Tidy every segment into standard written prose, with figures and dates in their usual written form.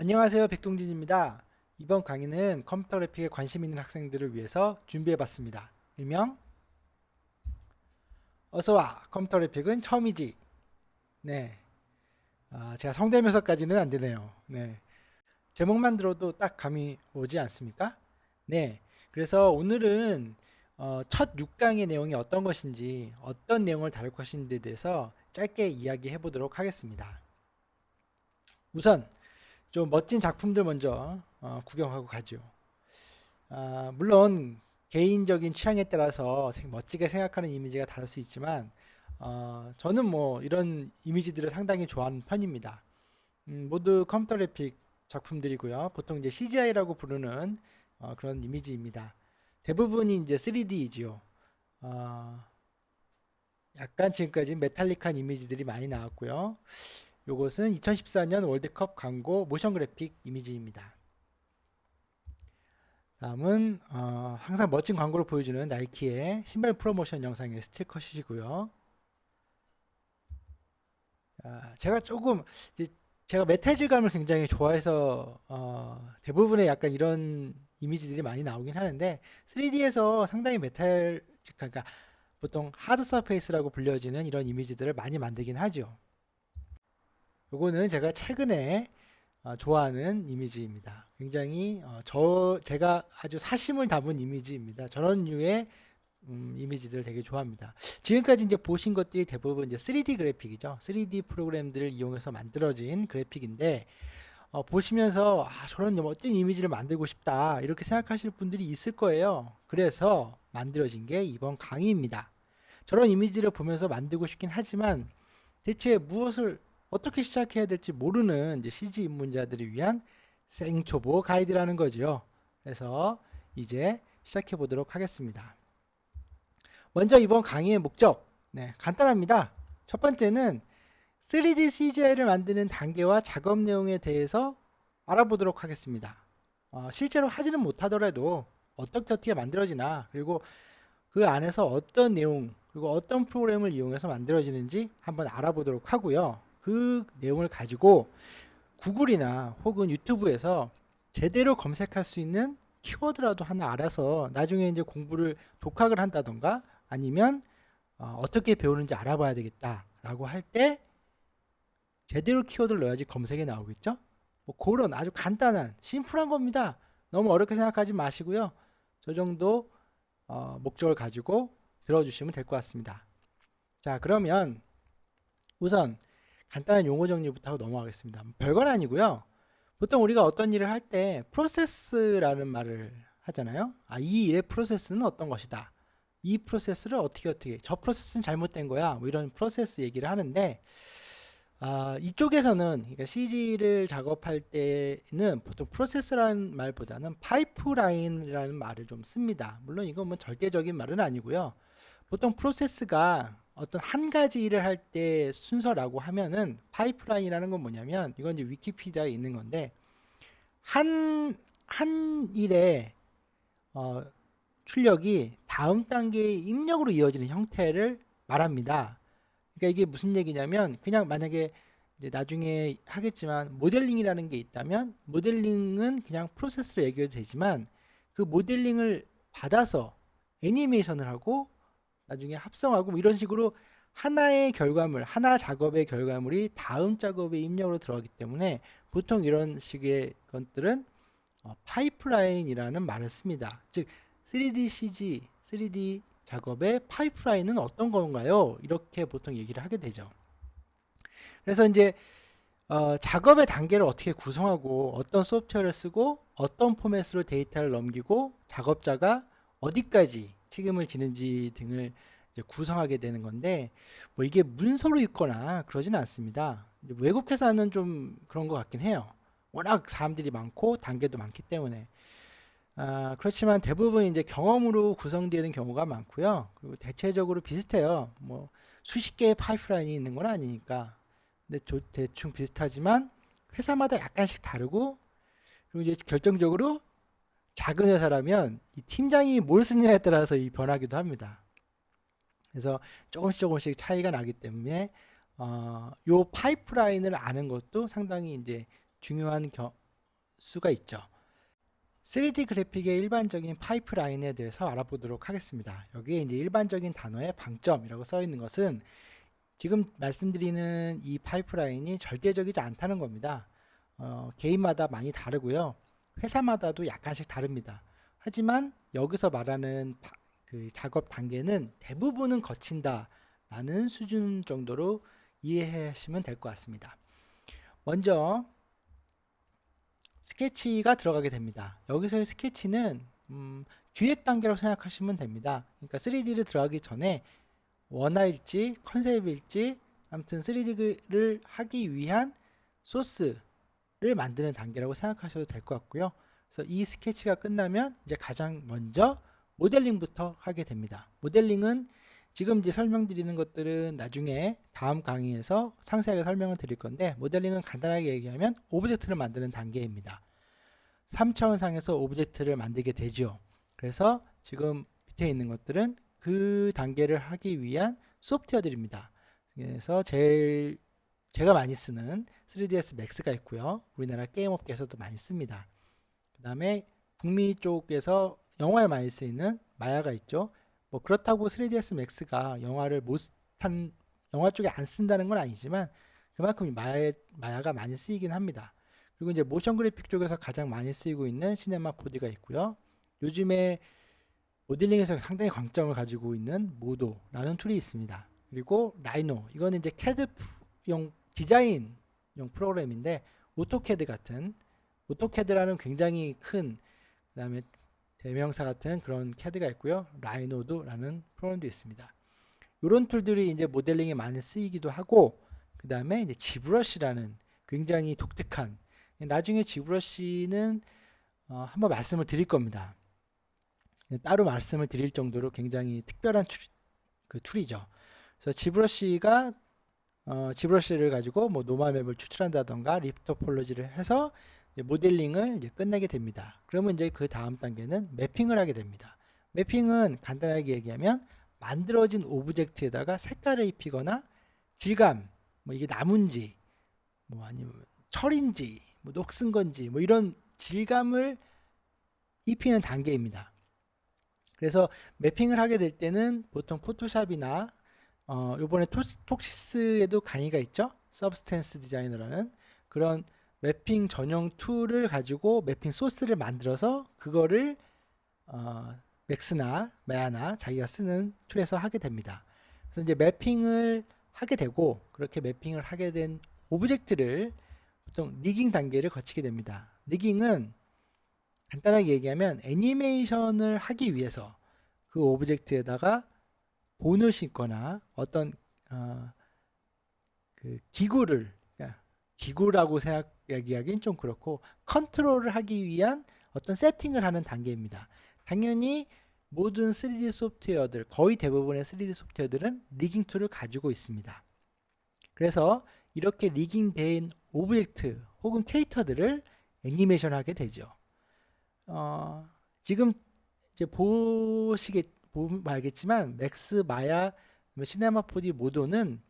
안녕하세요. 백동진입니다. 이번 강의는 컴퓨터 그래픽에 관심 있는 학생들을 위해서 준비해봤습니다. 일명 어서와 컴퓨터 그래픽은 처음이지. 네, 제가 성대묘사까지는 안 되네요. 네, 제목만 들어도 딱 감이 오지 않습니까? 네, 그래서 오늘은 첫 6강의 내용이 어떤 것인지, 어떤 내용을 다룰 것인지에 대해서 짧게 이야기해 보도록 하겠습니다. 우선 좀 멋진 작품들 먼저 구경하고 가죠. 물론 개인적인 취향에 따라서 멋지게 생각하는 이미지가 다를 수 있지만 저는 뭐 이런 이미지들을 상당히 좋아하는 편입니다. 모두 컴퓨터 그래픽 작품들이고요. 보통 이제 CGI라고 부르는 그런 이미지입니다. 대부분이 이제 3D이지요. 약간 지금까지 메탈릭한 이미지들이 많이 나왔고요. 요것은 2014년 월드컵 광고 모션 그래픽 이미지입니다. 다음은 항상 멋진 광고를 보여주는 나이키의 신발 프로모션 영상의 스틸컷이고요. 제가 조금 제가 메탈 질감을 굉장히 좋아해서 대부분의 약간 이런 이미지들이 많이 나오긴 하는데 3D에서 상당히 메탈 그러니까 보통 하드 서페이스라고 불려지는 이런 이미지들을 많이 만들긴 하죠. 요거는 제가 최근에 좋아하는 이미지입니다. 굉장히 제가 아주 사심을 담은 이미지입니다. 저런 류의 이미지들을 되게 좋아합니다. 지금까지 이제 보신 것들이 대부분 이제 3D 그래픽이죠. 3D 프로그램들을 이용해서 만들어진 그래픽인데 보시면서 저런 멋진 이미지를 만들고 싶다 이렇게 생각하실 분들이 있을 거예요. 그래서 만들어진 게 이번 강의입니다. 저런 이미지를 보면서 만들고 싶긴 하지만 대체 무엇을 어떻게 시작해야 될지 모르는 이제 CG 입문자들을 위한 생초보 가이드라는 거죠. 그래서 이제 시작해 보도록 하겠습니다. 먼저 이번 강의의 목적, 네, 간단합니다. 첫 번째는 3D CGI를 만드는 단계와 작업 내용에 대해서 알아보도록 하겠습니다. 실제로 하지는 못하더라도 어떻게 만들어지나, 그리고 그 안에서 어떤 내용, 그리고 어떤 프로그램을 이용해서 만들어지는지 한번 알아보도록 하고요. 그 내용을 가지고 구글이나 혹은 유튜브에서 제대로 검색할 수 있는 키워드라도 하나 알아서 나중에 이제 공부를 독학을 한다던가 아니면 어떻게 배우는지 알아봐야 되겠다라고 할 때 제대로 키워드를 넣어야지 검색에 나오겠죠? 뭐 그런 아주 간단한 심플한 겁니다. 너무 어렵게 생각하지 마시고요. 저 정도 목적을 가지고 들어주시면 될 것 같습니다. 자, 그러면 우선 간단한 용어 정리부터 하고 넘어가겠습니다. 별건 아니고요. 보통 우리가 어떤 일을 할 때 프로세스라는 말을 하잖아요. 이 일의 프로세스는 어떤 것이다. 이 프로세스를 어떻게 저 프로세스는 잘못된 거야. 뭐 이런 프로세스 얘기를 하는데 이쪽에서는 그러니까 CG를 작업할 때는 보통 프로세스라는 말보다는 파이프라인이라는 말을 좀 씁니다. 물론 이건 뭐 절대적인 말은 아니고요. 보통 프로세스가 어떤 한 가지 일을 할 때 순서라고 하면은 파이프라인이라는 건 뭐냐면 이건 이제 위키피디아에 있는 건데 한 일의 출력이 다음 단계의 입력으로 이어지는 형태를 말합니다. 그러니까 이게 무슨 얘기냐면 그냥 만약에 이제 나중에 하겠지만 모델링이라는 게 있다면 모델링은 그냥 프로세스로 얘기해도 되지만 그 모델링을 받아서 애니메이션을 하고 나중에 합성하고 뭐 이런 식으로 하나의 결과물, 하나 작업의 결과물이 다음 작업의 입력으로 들어가기 때문에 보통 이런 식의 것들은 파이프라인이라는 말을 씁니다. 즉 3D CG, 3D 작업의 파이프라인은 어떤 건가요? 이렇게 보통 얘기를 하게 되죠. 그래서 이제 작업의 단계를 어떻게 구성하고 어떤 소프트웨어를 쓰고 어떤 포맷으로 데이터를 넘기고 작업자가 어디까지 책임을 지는지 등을 이제 구성하게 되는 건데 뭐 이게 문서로 있거나 그러지는 않습니다. 외국 회사는 좀 그런 것 같긴 해요. 워낙 사람들이 많고 단계도 많기 때문에 그렇지만 대부분 이제 경험으로 구성되는 경우가 많고요. 그리고 대체적으로 비슷해요. 뭐 수십 개의 파이프라인이 있는 건 아니니까. 근데 대충 비슷하지만 회사마다 약간씩 다르고 그리고 이제 결정적으로 작은 회사라면 이 팀장이 뭘 쓰느냐에 따라서 이 변하기도 합니다. 그래서 조금씩 차이가 나기 때문에 요 파이프라인을 아는 것도 상당히 이제 중요한 수가 있죠. 3D 그래픽의 일반적인 파이프라인에 대해서 알아보도록 하겠습니다. 여기에 이제 일반적인 단어의 방점이라고 써 있는 것은 지금 말씀드리는 이 파이프라인이 절대적이지 않다는 겁니다. 개인마다 많이 다르고요. 회사마다도 약간씩 다릅니다. 하지만 여기서 말하는 그 작업 단계는 대부분은 거친다라는 수준 정도로 이해하시면 될 것 같습니다. 먼저 스케치가 들어가게 됩니다. 여기서의 스케치는 기획 단계로 생각하시면 됩니다. 그러니까 3D를 들어가기 전에 원화일지 컨셉일지 아무튼 3D를 하기 위한 소스를 만드는 단계라고 생각하셔도 될 것 같고요. 그래서 이 스케치가 끝나면 이제 가장 먼저 모델링부터 하게 됩니다. 모델링은 지금 이제 설명드리는 것들은 나중에 다음 강의에서 상세하게 설명을 드릴 건데, 모델링은 간단하게 얘기하면 오브젝트를 만드는 단계입니다. 3차원상에서 오브젝트를 만들게 되죠. 그래서 지금 밑에 있는 것들은 그 단계를 하기 위한 소프트웨어들입니다. 그래서 제가 많이 쓰는 3ds max가 있고요. 우리나라 게임 업계에서도 많이 씁니다. 그 다음에 북미 쪽에서 영화에 많이 쓰이는 마야가 있죠. 뭐 그렇다고 3ds max가 영화를 영화 쪽에 안 쓴다는 건 아니지만 그만큼 마야가 많이 쓰이긴 합니다. 그리고 이제 모션 그래픽 쪽에서 가장 많이 쓰이고 있는 시네마 4D가 있고요. 요즘에 모델링에서 상당히 강점을 가지고 있는 모도라는 툴이 있습니다. 그리고 라이노, 이거는 이제 CAD용 디자인용 프로그램인데 오토캐드라는 굉장히 큰, 그다음에 대명사 같은 그런 CAD가 있고요. 라이노드라는 프로그램도 있습니다. 이런 툴들이 이제 모델링에 많이 쓰이기도 하고, 그 다음에 이제 지브러시라는 굉장히 독특한, 나중에 지브러시는 한번 말씀을 드릴 겁니다. 따로 말씀을 드릴 정도로 굉장히 특별한 툴이죠. 그래서 지브러시를 가지고 뭐 노마맵을 추출한다던가 리프토폴로지를 해서 이제 모델링을 이제 끝내게 됩니다. 그러면 이제 그 다음 단계는 매핑을 하게 됩니다. 매핑은 간단하게 얘기하면 만들어진 오브젝트에다가 색깔을 입히거나 질감, 뭐 이게 나무인지 뭐 아니면 철인지 뭐 녹슨 건지 뭐 이런 질감을 입히는 단계입니다. 그래서 매핑을 하게 될 때는 보통 포토샵이나 요번에 톡시스에도 강의가 있죠. 서브스텐스 디자이너라는 그런 매핑 전용 툴을 가지고 매핑 소스를 만들어서 그거를 맥스나 마야나 자기가 쓰는 툴에서 하게 됩니다. 그래서 이제 매핑을 하게 되고, 그렇게 매핑을 하게 된 오브젝트를 보통 리깅 단계를 거치게 됩니다. 리깅은 간단하게 얘기하면 애니메이션을 하기 위해서 그 오브젝트에다가 본을 싣거나 어떤 그 기구라고 얘기하기는 좀 그렇고 컨트롤을 하기 위한 어떤 세팅을 하는 단계입니다. 당연히 모든 3D 소프트웨어들, 거의 대부분의 3D 소프트웨어들은 리깅 툴을 가지고 있습니다. 그래서 이렇게 리깅된 오브젝트 혹은 캐릭터들을 애니메이션 하게 되죠. 지금 이제 보면 알겠지만 맥스, 마야, 시네마 4D 모도는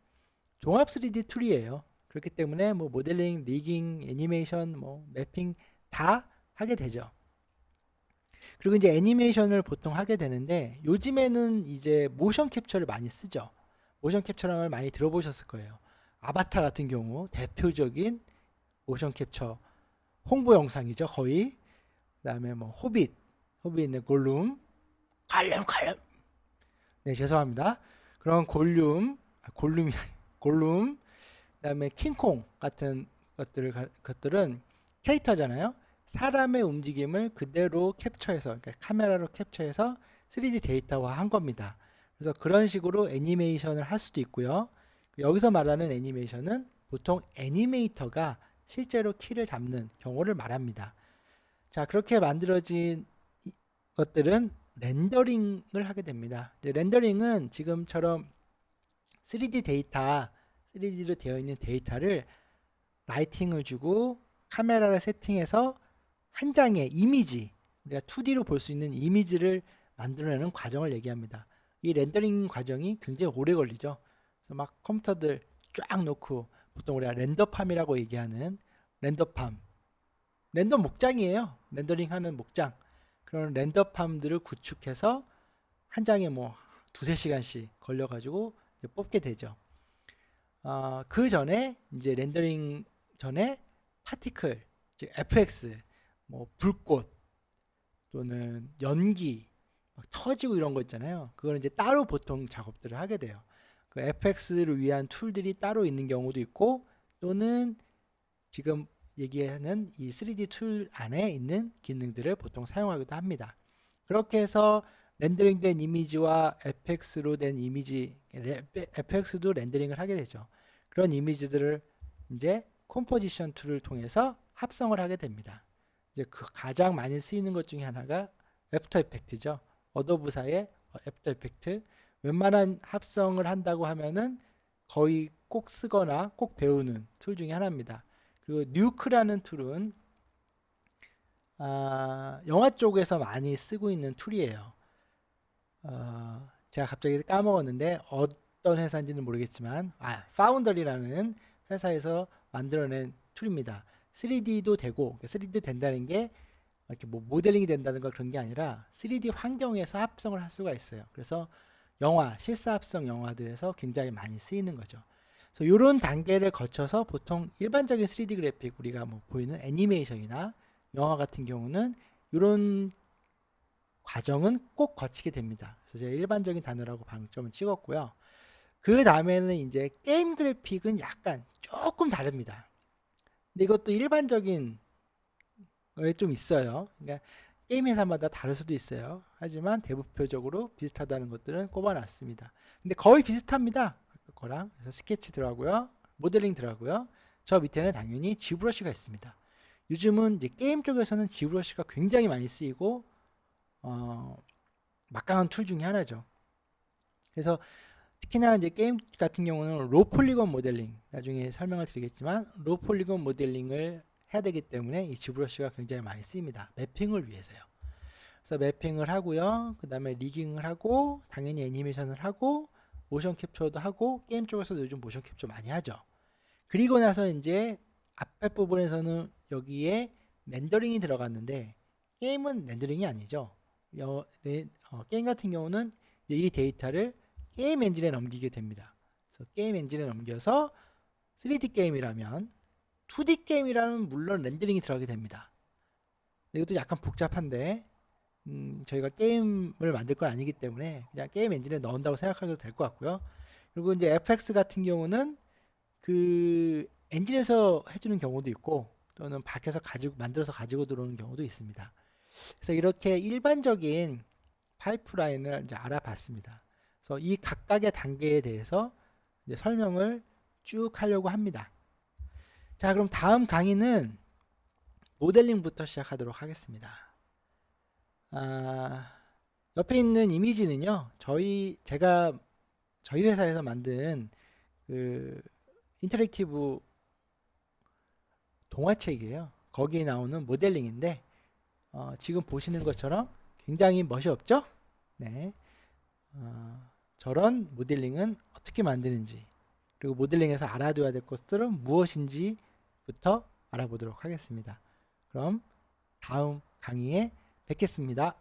종합 3D 툴이에요. 그렇기 때문에 뭐 모델링, 리깅, 애니메이션, 뭐 매핑 다 하게 되죠. 그리고 이제 애니메이션을 보통 하게 되는데 요즘에는 이제 모션 캡처를 많이 쓰죠. 모션 캡처를 많이 들어보셨을 거예요. 아바타 같은 경우 대표적인 모션 캡처 홍보 영상이죠, 거의. 그다음에 뭐 호빗의 골룸, 칼럼. 네, 죄송합니다. 그런 골룸, 그다음에 킹콩 같은 것들은 캐릭터잖아요. 사람의 움직임을 그대로 캡처해서, 그러니까 카메라로 캡처해서 3D 데이터화 한 겁니다. 그래서 그런 식으로 애니메이션을 할 수도 있고요. 여기서 말하는 애니메이션은 보통 애니메이터가 실제로 키를 잡는 경우를 말합니다. 자, 그렇게 만들어진 것들은 렌더링을 하게 됩니다. 렌더링은 지금처럼 3D로 되어 있는 데이터를 라이팅을 주고 카메라를 세팅해서 한 장의 이미지, 우리가 2D로 볼 수 있는 이미지를 만들어내는 과정을 얘기합니다. 이 렌더링 과정이 굉장히 오래 걸리죠. 그래서 막 컴퓨터들 쫙 놓고 보통 우리가 렌더팜이라고 얘기하는 렌더팜 랜덤 목장이에요. 렌더링하는 목장. 그런 렌더팜들을 구축해서 한 장에 뭐 두세 시간씩 걸려가지고 이제 뽑게 되죠. 그 전에 이제 렌더링 전에 파티클, 즉 FX, 뭐 불꽃 또는 연기 막 터지고 이런 거 있잖아요. 그거는 이제 따로 보통 작업들을 하게 돼요. 그 FX를 위한 툴들이 따로 있는 경우도 있고 또는 지금 얘기하는 이 3D 툴 안에 있는 기능들을 보통 사용하기도 합니다. 그렇게 해서 렌더링된 이미지와 FX로 된 이미지, FX도 렌더링을 하게 되죠. 그런 이미지들을 이제 컴포지션 툴을 통해서 합성을 하게 됩니다. 이제 그 가장 많이 쓰이는 것 중에 하나가 애프터 이펙트죠. 어도브사의 애프터 이펙트. 웬만한 합성을 한다고 하면은 거의 꼭 쓰거나 꼭 배우는 툴 중에 하나입니다. 그리고 뉴크라는 툴은 영화 쪽에서 많이 쓰고 있는 툴이에요. 제가 갑자기 까먹었는데 어떤 회사인지는 모르겠지만 파운더리라는 회사에서 만들어낸 툴입니다. 3D도 되고 3D도 된다는 게 이렇게 뭐 모델링이 된다는 걸 그런 게 아니라 3D 환경에서 합성을 할 수가 있어요. 그래서 영화, 실사 합성 영화들에서 굉장히 많이 쓰이는 거죠. 그래서 이런 단계를 거쳐서 보통 일반적인 3D 그래픽 우리가 뭐 보이는 애니메이션이나 영화 같은 경우는 이런 과정은 꼭 거치게 됩니다. 그래서 제가 일반적인 단어라고 방점을 찍었고요. 그 다음에는 이제 게임 그래픽은 약간 조금 다릅니다. 근데 이것도 일반적인 거에 좀 있어요. 그러니까 게임 회사마다 다를 수도 있어요. 하지만 대부분적으로 비슷하다는 것들은 꼽아놨습니다. 근데 거의 비슷합니다. 아까 거랑. 그래서 스케치 들어가고요. 모델링 들어가고요. 저 밑에는 당연히 G브러쉬가 있습니다. 요즘은 이제 게임 쪽에서는 G브러쉬가 굉장히 많이 쓰이고 막강한 툴 중에 하나죠. 그래서 특히나 이제 게임 같은 경우는 로 폴리곤 모델링 나중에 설명을 드리겠지만 로 폴리곤 모델링을 해야 되기 때문에 이 G브러쉬가 굉장히 많이 쓰입니다. 매핑을 위해서요. 그래서 매핑을 하고요. 그 다음에 리깅을 하고 당연히 애니메이션을 하고 모션 캡처도 하고 게임 쪽에서도 요즘 모션 캡처 많이 하죠. 그리고 나서 이제 앞에 부분에서는 여기에 렌더링이 들어갔는데 게임은 렌더링이 아니죠. 게임 같은 경우는 이 데이터를 게임 엔진에 넘기게 됩니다. 그래서 게임 엔진에 넘겨서 3D 게임이라면 2D 게임이라면 물론 렌더링이 들어가게 됩니다. 이것도 약간 복잡한데 저희가 게임을 만들 건 아니기 때문에 그냥 게임 엔진에 넣는다고 생각하셔도 될 것 같고요. 그리고 이제 FX 같은 경우는 그 엔진에서 해주는 경우도 있고 또는 밖에서 가지고 만들어서 가지고 들어오는 경우도 있습니다. 그래서 이렇게 일반적인 파이프라인을 이제 알아봤습니다. 그래서 이 각각의 단계에 대해서 이제 설명을 쭉 하려고 합니다. 자, 그럼 다음 강의는 모델링부터 시작하도록 하겠습니다. 옆에 있는 이미지는요, 제가 저희 회사에서 만든 그 인터랙티브 동화책이에요. 거기에 나오는 모델링인데 지금 보시는 것처럼 굉장히 멋이 없죠? 네. 저런 모델링은 어떻게 만드는지 그리고 모델링에서 알아둬야 될 것들은 무엇인지부터 알아보도록 하겠습니다. 그럼 다음 강의에 뵙겠습니다.